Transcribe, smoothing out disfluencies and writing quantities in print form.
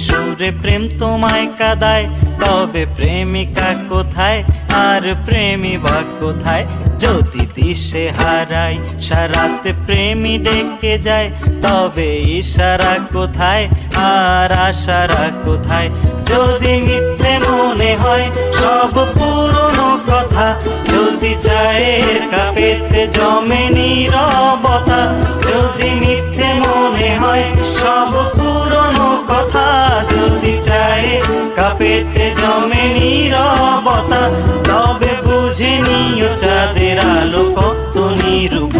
সুরে প্রেম তোমায় কাঁদায়, তবে প্রেমিকা কোথায় আর প্রেমী বা কোথায়? যদি দিশে হারাই সারাতে প্রেমী ডেকে যায়, তবে ইশারা কোথায় আর আশারা কোথায়? যদি মিথ্যে মনে হয় সব পুরনো কথা, যদি চায়ের কাপেতে জমে নীরবতা, যদি মিথ্যে মনে হয় সব পুরনো কথা, যদি চায়ের কাপেতে জমে নীরবতা, তবে বুঝে নিও চাঁদের আলো কত নিরূপ